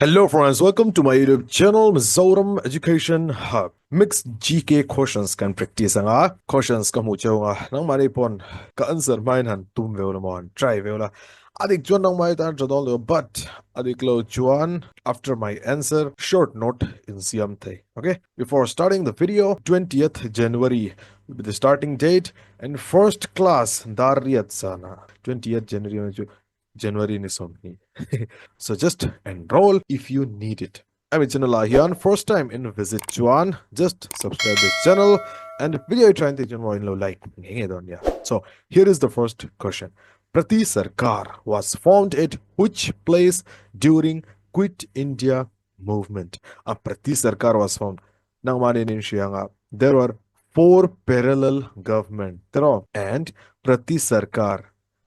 Hello friends, welcome to my YouTube channel, Mizoram Education Hub. Mixed GK questions can practice nga. Questions ka mu chau nga. Nang mani pon ka answer main han tum veo la mon. Try veo la. Adik chuan nang mai tan jadol lo, but adik lo chuan after my answer, short note in Siam Thay. Okay? Before starting the video, 20th January will be the starting date, and first class Dariyat Sana. 20th January ni somni. So just enroll if you need it. I'm Ichinala Hian. First time in Visit Juan. Just subscribe this channel and video trying to like. So here is the first question. Prati Sarkar was formed at which place during Quit India movement? Prati Sarkar was formed. There were four parallel government. And Prati Sarkar.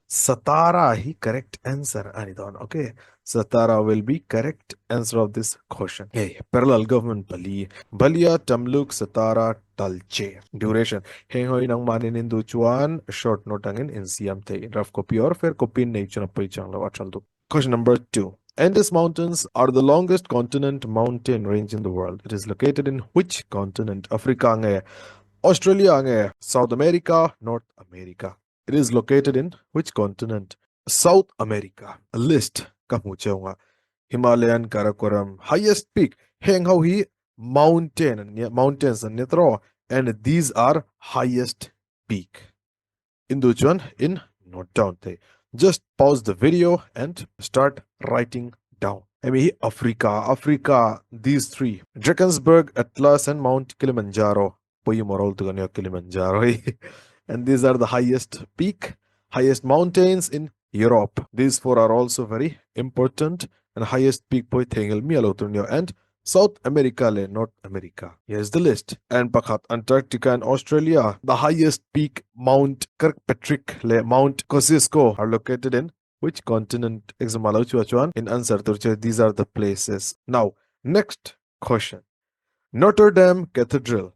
Satara hi correct answer. Okay. Satara will be correct answer of this question. Hey, parallel government Bali. Balia Tamluk Satara Talche. Duration. Heng hoi nang manin in chuan short note angin in Siam Thay. Rough copy or fair copy in nature na pay chang lo achal do. Question number 2. Andes Mountains are the longest continent mountain range in the world. It is located in which continent? Africa nge, Australia nge, South America, North America. It is located in which continent? South America. A list. Himalayan Karakoram. Highest peak. Heng how he mountains and these are highest peak. Induchuan in note down. Just pause the video and start writing down. Africa, these three. Drakensberg, Atlas, and Mount Kilimanjaro. Kilimanjaro. And these are the highest peak, highest mountains in Europe. These four are also very important. And highest peak and South America, North America. Here's the list. And Pakhat, Antarctica and Australia. The highest peak, Mount Kirkpatrick, Mount Kosciuszko, are located in which continent? In answer, these are the places. Now, next question. Notre Dame Cathedral,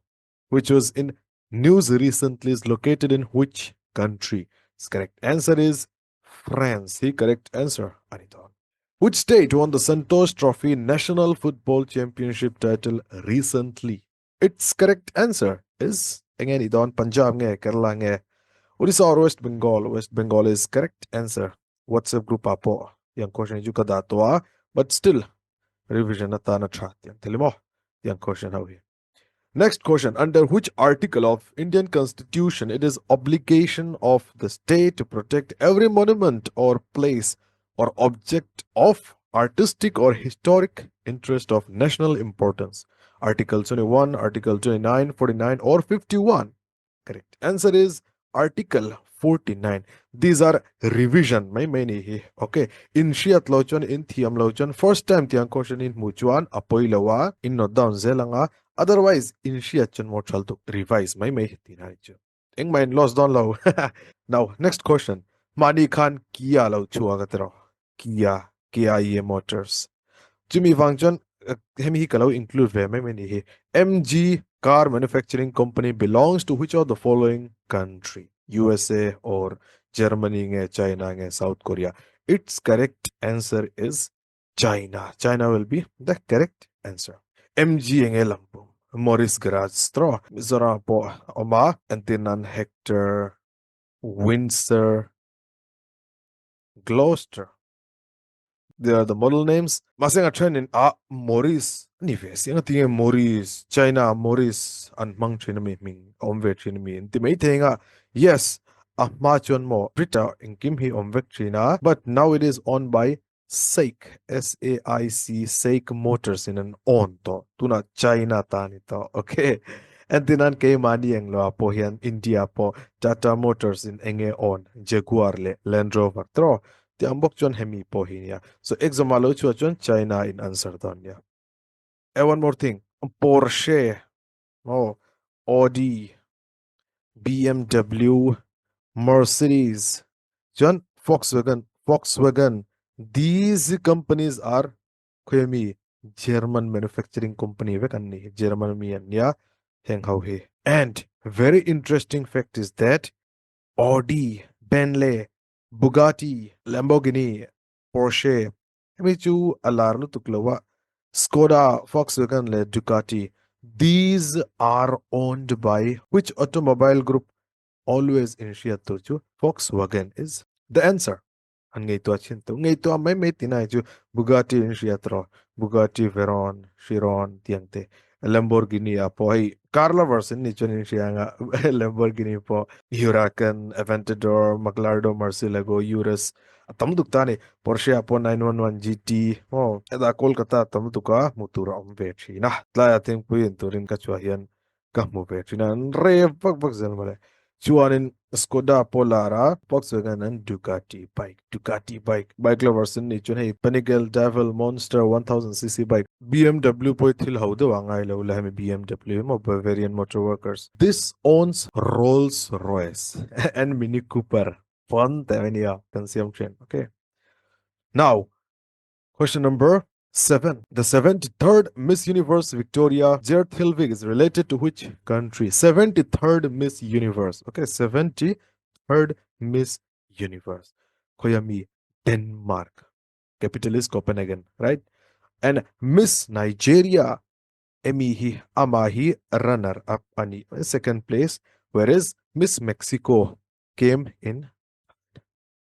which was in news recently, is located in which country? His correct answer is France. The correct answer, Aniton. Which state won the Santosh Trophy National Football Championship title recently? Its correct answer is Anidon, Punjab, Kerala, Odisha or West Bengal. West Bengal is correct answer. WhatsApp group apo. Yang question juka datoa, but still revision atana chat. Yang telimo. Yang question how here. Next question. Under which article of Indian Constitution it is obligation of the state to protect every monument or place or object of artistic or historic interest of national importance? Article 21, Article 29, 49 or 51? Correct. Answer is Article 49. These are revision. Okay. In Shiat Lochon, in Thiam Lochon, first time Tiang question in Muchuan, Apoilawa, in not down Zelanga. Otherwise, in Shiat more to revise. Ing mind lost down low. Now, next question. Mani Khan Kia Lau Chuagatero. Kia Motors. Jimmy Wangchon, hemi kalau include MG car manufacturing company belongs to which of the following country? USA or Germany, China, South Korea. Its correct answer is China. China will be the correct answer. MG Lampung. Morris Garage Straw. Mizoram po Oma. Antinan Hector. Windsor. Gloucester. There are the model names. Masang trend in Morris. Anyways, yung Morris, China, Morris, and Mang Chinami, Ming, Omve Chinami. Intimate yes, Machon Mo, Brita, in Kimhi Omvek China, but now it is owned by SAIC, SAIC, SAIC Motors in an on to. Tuna China tanito. Okay. And tinan kay mani ang loa po yan, India po, Tata Motors in enge on, Jaguar le, Land Rover. Tro. Ambok chon hemi po hinya. So examalo chon China in answer donya. And one more thing. Porsche. Audi. BMW. Mercedes. John Volkswagen. These companies are German manufacturing company. German and very interesting fact is that Audi, Bentley, Bugatti, Lamborghini, Porsche, Hemichu alarlo tuklawa Skoda, Volkswagen, le Ducati. These are owned by which automobile group? Always initiate to Volkswagen is the answer. An ngay to achinto. Ngay to may tinay ju Bugatti initiatro. Bugatti Veyron, Chiron, tiangte. Lamborghini po ay Carla version ni chun nga Lamborghini po Huracan, Aventador, McLaren, Murcielago, Urus. Tamduk tani Porsche po 911 GT. Oh, eda Kolkata tamduka mutura umbechi. Nah, tlaya ting puyin turin kachwahian kahmubechi na re pag zelmale. Chuanin Skoda Polara, Volkswagen and Ducati bike. Ducati bike. Bike lovers in nichun hey Pinnacle Devil Monster 1000cc bike. BMW po til haudo angay la BMW mo Bavarian Motor Workers. This owns Rolls Royce and Mini Cooper. Fun Tavania consumption. Okay. Now, question number 7. The 73rd Miss Universe Victoria Gerthelvig is related to which country? 73rd Miss Universe. Okay, 73rd Miss Universe. Koyami, Denmark. Capital is Copenhagen, right? And Miss Nigeria, Emihi Amahi, runner up ani second place, whereas Miss Mexico came in.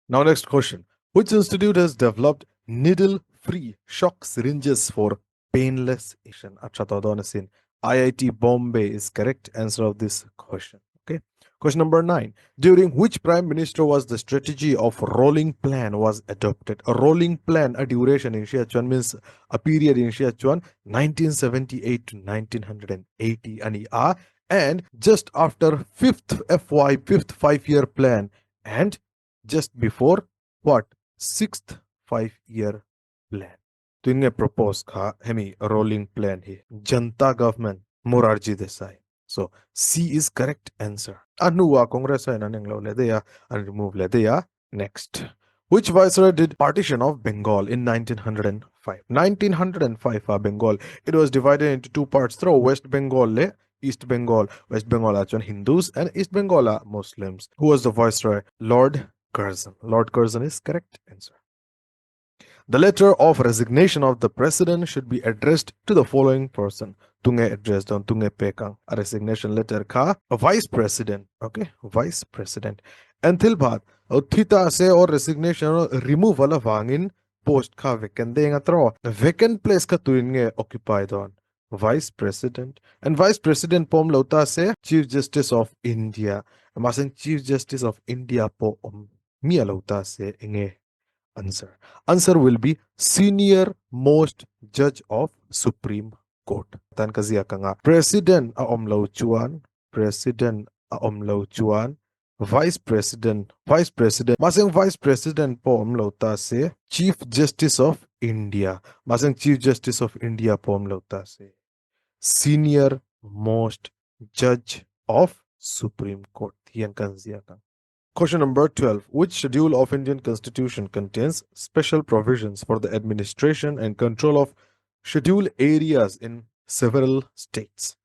Now, next question. Which institute has developed needle-free shock syringes for painless action? Achatodonisin. IIT Bombay is correct answer of this question. Okay. Question number 9. During which prime minister was the strategy of rolling plan was adopted? A rolling plan, a duration in Shiachuan means a period in Shiachuan 1978 to 1980 and just after fifth 5-year plan and just before what? Sixth 5-year plan. तो इन्हें propose का हमें rolling plan है जनता government Morarji Desai. So C is correct answer. Anuwa Congress and Ananglo Ledea and remove Ledea. Next. Which viceroy did partition of Bengal in 1905? 1905 Bengal. It was divided into two parts through West Bengal East Bengal. West Bengal are Hindus and East Bengal are Muslims. Who was the viceroy? Lord Curzon. Lord Curzon is correct answer. The letter of resignation of the president should be addressed to the following person. Tunge addressed on Tunge Pekang. A resignation letter ka a vice president. Okay, vice president. Until baad thita se or resignation removal of wangin post ka vacant denga tro. Vacant place ka tuinge occupied on vice president and vice president pom lauta se chief justice of India. Masing chief justice of India po mia lauta se inge. Answer will be senior most judge of Supreme Court. Tan kazia kanga president a omlau chuan, president a omlau chuan, vice president masing vice president po omlau ta se chief justice of India. Masing chief justice of India po omlau ta se senior most judge of Supreme Court. Yan kazia kanga. Question number 12. Which schedule of Indian Constitution contains special provisions for the administration and control of scheduled areas in several states?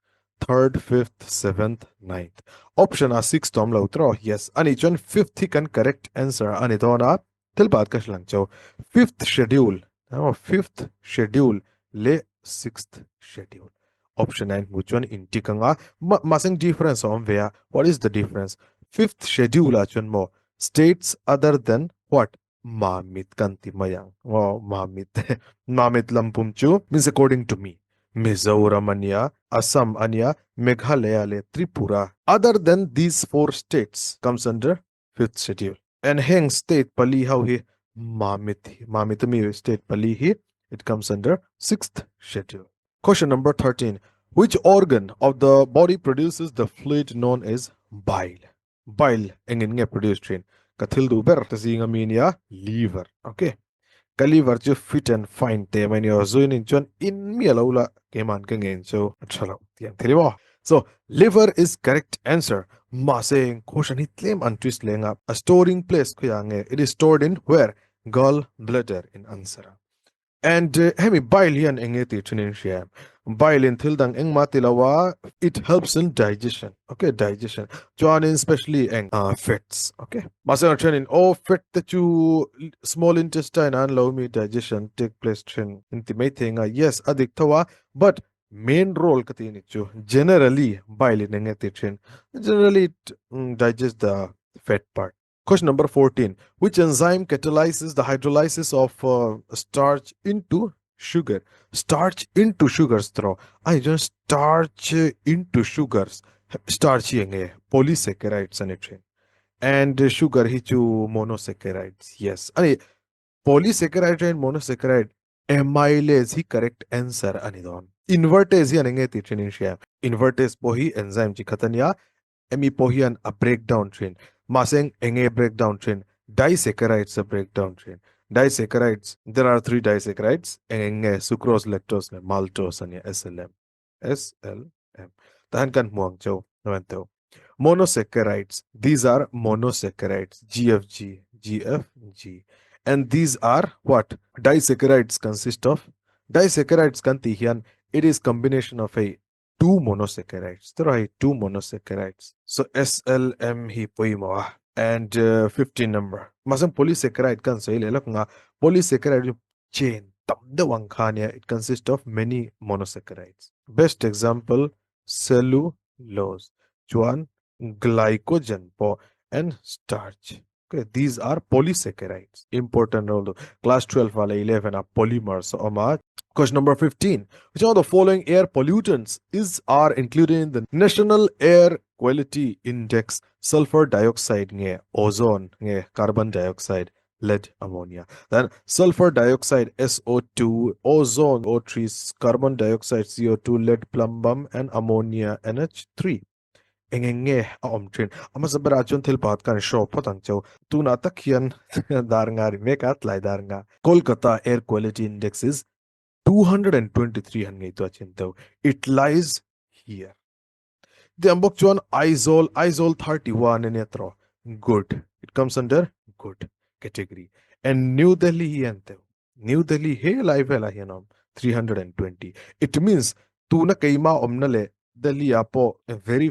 3rd, 5th, 7th, 9th. Option are 6 tom lautro. Yes. Ani chon 5th kan correct answer. Ani dona tilbaat kashlang chow. 5th schedule. 5th schedule le 6th schedule. Option 9 muchon inti kanga masing difference on where. What is the difference? 5th schedule achun mo states other than what? Mamit kanti mayang. Oh, Mamit. Mamit lampumchu means according to me. Mizoram anya, Assam anya, Meghalaya le Tripura. Other than these 4 states comes under 5th schedule. And hence state pali how he Mamit. Mamit me state pali he. It comes under 6th schedule. Question number 13. Which organ of the body produces the fluid known as bile? Bile engin nge produce train kathil du ber tasinga minia liver. Okay, ka liver chu fit and fine te when you zoin in chon in mi alaula keman kengen so chalo tiang thriwa. So liver is correct answer. Ma saying question hitlem and twist lenga a storing place kuyange. It is stored in where? Gall bladder in answer. And hemi bile yan engeti tunin sham Bilin thildang eng matilawa, it helps in digestion. Okay, digestion. Chuan in especially eng fats. Okay. Masang training all fat that you small intestine and low me digestion take place train intimating yes adik tawa, but main role katini chu generally bilin eng train. Generally it digests the fat part. Question number 14. Which enzyme catalyzes the hydrolysis of starch into sugar? Starch into sugars throw. I just starch into sugars. Starch yenge polysaccharides and sugar hichu monosaccharides. Yes. Ani polysaccharide and monosaccharide amylase hi correct answer anidon. Invertase hi anenge titrinisha. Invertase pohi enzyme chi khatanya emi pohian a breakdown train. Maseng enge breakdown train. Disaccharides a breakdown train. Disaccharides, there are three disaccharides. Enge sucrose, lactose, maltose, and SLM. SLM. Tahan kan muang chow. Nawanto. Monosaccharides. These are monosaccharides. GFG, GFG. And these are what? Disaccharides consist of. Disaccharides kantihian. It is combination of a two monosaccharides. There are two monosaccharides. So SLM hi poima and 15 number. Masang polysaccharide kan so ilelak nga polysaccharide chain tamda wangkhania it consists of many monosaccharides. Best example cellulose, chuan glycogen po and starch. Okay, these are polysaccharides. Important role. Class 12 wale 11 are polymers. Question number 15. Which of the following air pollutants are included in the National Air Quality Index? Sulfur dioxide, ozone, carbon dioxide, lead, ammonia. Then sulfur dioxide, SO2, ozone, O3, carbon dioxide, CO2, lead, plumbum, and ammonia, NH3. Engenge a omtrin ama zabara chon thil pat kan show potang chau tuna takhian darnga mekat lai darnga Kolkata Air Quality Index is 223 hangai to achinto. It lies here. The ambok isol 31 in etro. Good. It comes under good category. And New Delhi ante. New Delhi he live hela hianom 320. It means tuna kaima omnale Delhi apo a very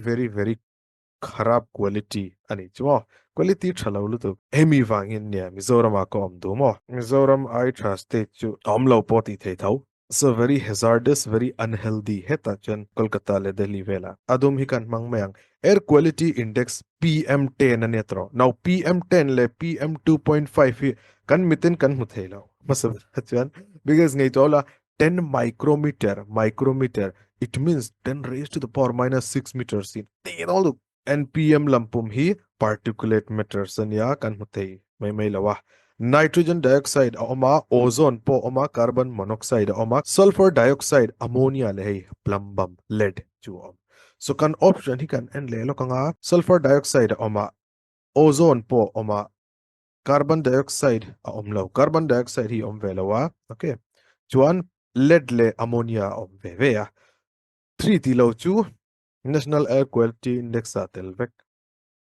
kharab quality ani chmo quality thalawlu tu emi wangin nya Mizoram ko omdu mo Mizoram I trust chu omlo poti thei thau. So very hazardous, very unhealthy heta chen Kolkata le Delhi vela adum hi kan mangmayang air quality index PM10 anetro. Now PM10 le PM2.5 hi kan mitin kan muthelo masab chan because ngai tola 10 micrometer it means 10 raised to the power minus 6 meters in all NPM lampum hi particulate matter sanya kan hutei mai lawa nitrogen dioxide oma ozone po oma carbon monoxide oma sulfur dioxide ammonia le plumbum lead chu so kan option hi kan en le lokanga sulfur dioxide oma ozone po oma carbon dioxide omlo carbon dioxide hi omvelawa okay chuan lead le ammonia omvevea 3 tilo chu National Air Quality Index Atelvec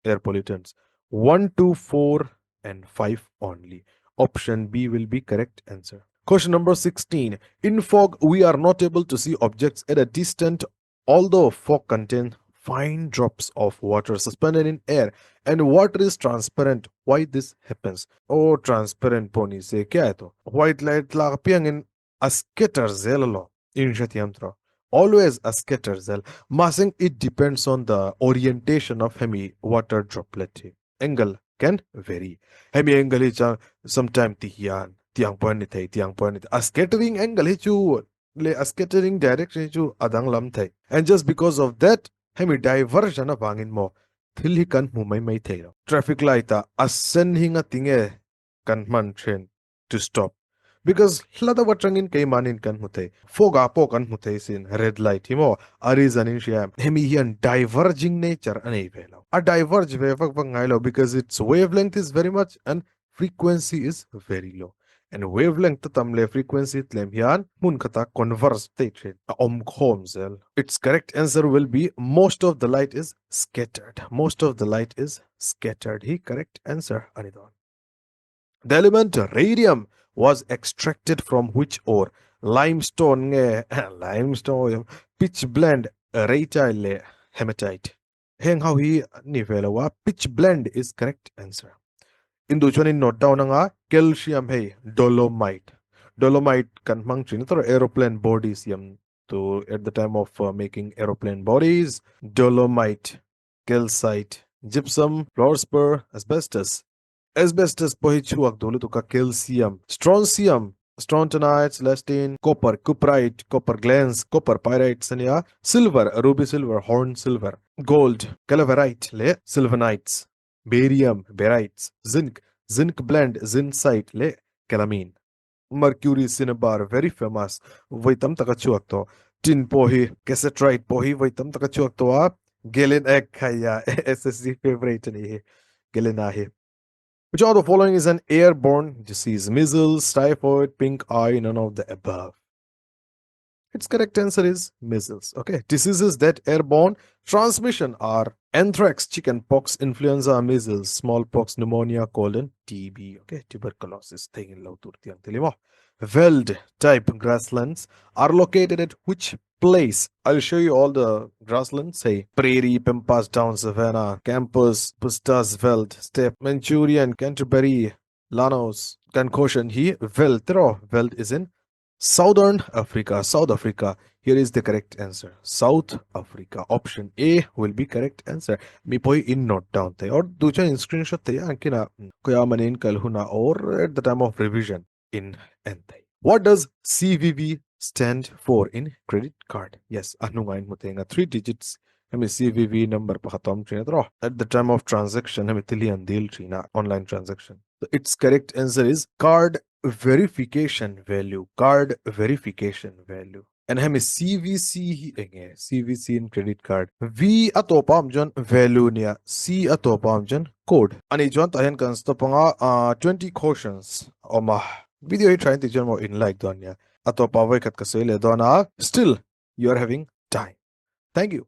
air pollutants 1, 2, 4, and 5 only. Option B will be correct answer. Question number 16. In fog, we are not able to see objects at a distance, although fog contains fine drops of water suspended in air and water is transparent. Why this happens? Oh, transparent pony say kya hai to? White light la piang in a scatter zello in jatiamtra. Always a scatter cell. Massing it depends on the orientation of hemi water droplet. Angle can vary. Hemi angle is sometimes tiang point tiang point. A scattering angle chu a scattering direction chu adang lam thai. And just because of that, hemi diversion of angin mo. Till he can mumai mai thai. Traffic light a send hinga tinge kan man train to stop. Because hlada watrangin kay manin kan mute foga po kan mute sin red light himo arizanin sham hemi hian diverging nature anei velo a diverge wavak bangailo because its wavelength is very much and frequency is very low and wavelength tamle frequency tlem hian mun khata converse te om khomzel its correct answer will be most of the light is scattered he correct answer anidon. The element radium was extracted from which ore? limestone nge limestone pitch blend raytile le hematite heng how hi ni vela wa pitch blend is correct answer indu choni note down nga calcium hey dolomite kan mang chin tor aeroplane bodies yam to at the time of making aeroplane bodies dolomite calcite gypsum fluorspar asbestos pohi chuak dolu to ka calcium strontium strontianite celestine copper cuprite copper glans copper pyrite sanya silver ruby silver horn silver gold calaverite le sylvanites barium barites zinc blend zincite le calamine mercury cinnabar very famous vaitam taka chuak to tin pohi cassiterite pohi vaitam taka chuak to a galen ek khaya SSC favorite ni galen ahi. Which of the following is an airborne disease? Measles, typhoid, pink eye, none of the above. Its correct answer is measles. Okay. Diseases that airborne transmission are anthrax, chickenpox, influenza, measles, smallpox, pneumonia, cold, and TB. Okay. Tuberculosis. Veld type grasslands are located at which place? I'll show you all the grasslands. Say Prairie, Pampas, Down, Savannah, Campus, Pustas, Veld, Steppe, Manchurian, Canterbury, Lanos, Concussion. Here, Veld. Veld is in Southern Africa. South Africa. Here is the correct answer. South Africa. Option A will be correct answer. Me poi in note down the or ducha in screenshot the ankina kuya manin kalhuna or at the time of revision in enthay. What does CVV stand for in credit card? Yes, anungain mutenga 3 digits. Hemi CVV number pakatom trina at the time of transaction hemi tilian deal trina online transaction. So its correct answer is card verification value. Card verification value. And hemi CVC CVC in credit card. V atopam jon value niya. C atopam jon code. Ani jon tahen kanstopanga 20 cautions. Oma video hi trying to more in like donya. Atopawai kat kasele dona. Still you are having time. Thank you.